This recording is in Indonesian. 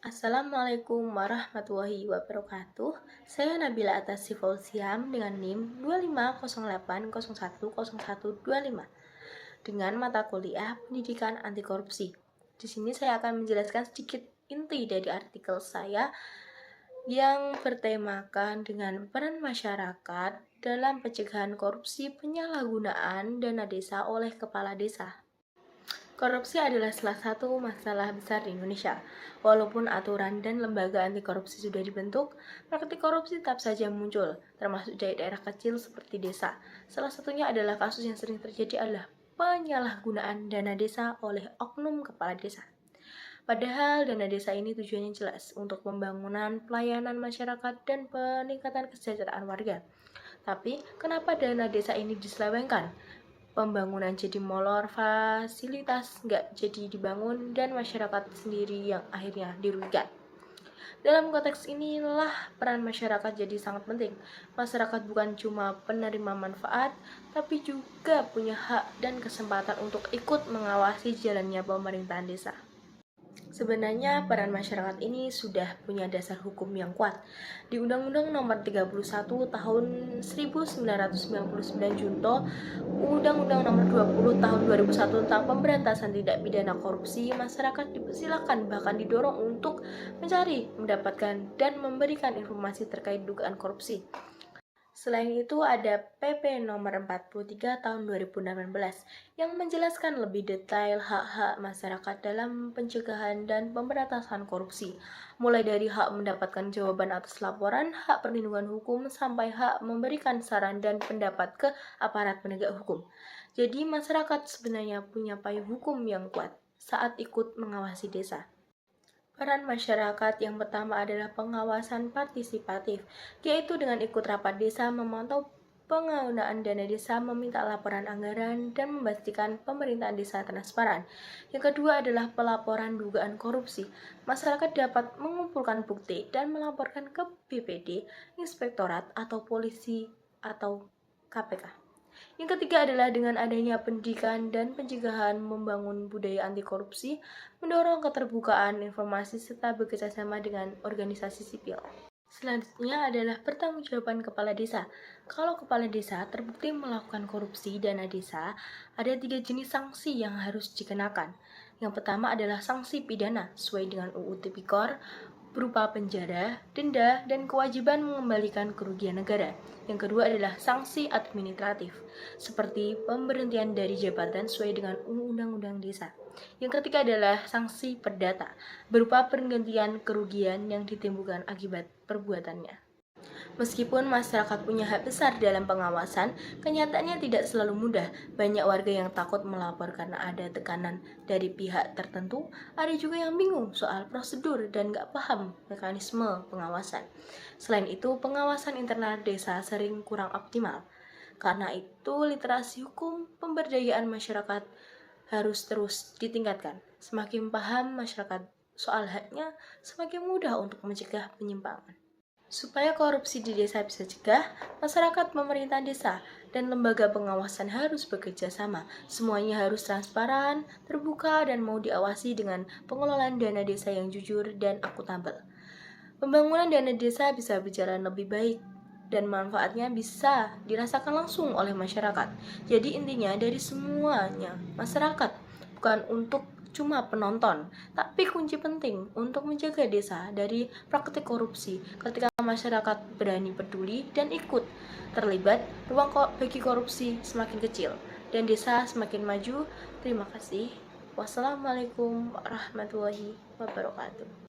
Assalamualaikum warahmatullahi wabarakatuh. Saya Nabila Atasy Fauzia dengan NIM 2508010125 dengan mata kuliah Pendidikan Anti Korupsi. Di sini saya akan menjelaskan sedikit inti dari artikel saya yang bertemakan dengan peran masyarakat dalam pencegahan korupsi penyalahgunaan dana desa oleh kepala desa. Korupsi adalah salah satu masalah besar di Indonesia. Walaupun aturan dan lembaga anti korupsi sudah dibentuk, praktik korupsi tetap saja muncul, termasuk dari daerah kecil seperti desa. Salah satunya adalah kasus yang sering terjadi adalah penyalahgunaan dana desa oleh oknum kepala desa. Padahal dana desa ini tujuannya jelas untuk pembangunan pelayanan masyarakat dan peningkatan kesejahteraan warga. Tapi, kenapa dana desa ini diselewengkan? Pembangunan jadi molor, fasilitas nggak jadi dibangun, dan masyarakat sendiri yang akhirnya dirugikan. Dalam konteks inilah peran masyarakat jadi sangat penting. Masyarakat bukan cuma penerima manfaat, tapi juga punya hak dan kesempatan untuk ikut mengawasi jalannya pemerintahan desa. Sebenarnya peran masyarakat ini sudah punya dasar hukum yang kuat. Di Undang-Undang Nomor 31 Tahun 1999 Junto, Undang-Undang Nomor 20 Tahun 2001 tentang Pemberantasan Tindak Pidana Korupsi, masyarakat dipersilakan bahkan didorong untuk mencari, mendapatkan, dan memberikan informasi terkait dugaan korupsi. Selain itu ada PP nomor 43 tahun 2018 yang menjelaskan lebih detail hak-hak masyarakat dalam pencegahan dan pemberantasan korupsi, mulai dari hak mendapatkan jawaban atas laporan, hak perlindungan hukum, sampai hak memberikan saran dan pendapat ke aparat penegak hukum. Jadi masyarakat sebenarnya punya payung hukum yang kuat saat ikut mengawasi desa. Peran masyarakat yang pertama adalah pengawasan partisipatif, yaitu dengan ikut rapat desa, memantau penggunaan dana desa, meminta laporan anggaran, dan memastikan pemerintahan desa transparan. Yang kedua adalah pelaporan dugaan korupsi. Masyarakat dapat mengumpulkan bukti dan melaporkan ke BPD, inspektorat, atau polisi, atau KPK. Yang ketiga adalah dengan adanya pendidikan dan pencegahan, membangun budaya anti korupsi, mendorong keterbukaan informasi, serta bekerjasama dengan organisasi sipil. Selanjutnya adalah pertanggungjawaban kepala desa. Kalau kepala desa terbukti melakukan korupsi dana desa, ada 3 jenis sanksi yang harus dikenakan. Yang pertama adalah sanksi pidana sesuai dengan UU Tipikor, berupa penjara, denda, dan kewajiban mengembalikan kerugian negara. Yang kedua adalah sanksi administratif, seperti pemberhentian dari jabatan sesuai dengan Undang-Undang Desa. Yang ketiga adalah sanksi perdata, berupa pergantian kerugian yang ditimbulkan akibat perbuatannya. Meskipun masyarakat punya hak besar dalam pengawasan, kenyataannya tidak selalu mudah. Banyak warga yang takut melapor karena ada tekanan dari pihak tertentu. Ada juga yang bingung soal prosedur dan gak paham mekanisme pengawasan. Selain itu, pengawasan internal desa sering kurang optimal. Karena itu, literasi hukum pemberdayaan masyarakat harus terus ditingkatkan. Semakin paham masyarakat soal haknya, semakin mudah untuk mencegah penyimpangan. Supaya korupsi di desa bisa cegah, masyarakat, pemerintah desa, dan lembaga pengawasan harus bekerja sama. Semuanya harus transparan, terbuka, dan mau diawasi dengan pengelolaan dana desa yang jujur dan akuntabel. Pembangunan dana desa bisa berjalan lebih baik dan manfaatnya bisa dirasakan langsung oleh masyarakat. Jadi intinya dari semuanya, masyarakat bukan untuk cuma penonton, tapi kunci penting untuk menjaga desa dari praktik korupsi. Ketika masyarakat berani peduli dan ikut terlibat, ruang bagi korupsi semakin kecil dan desa semakin maju. Terima kasih. Wassalamualaikum warahmatullahi wabarakatuh.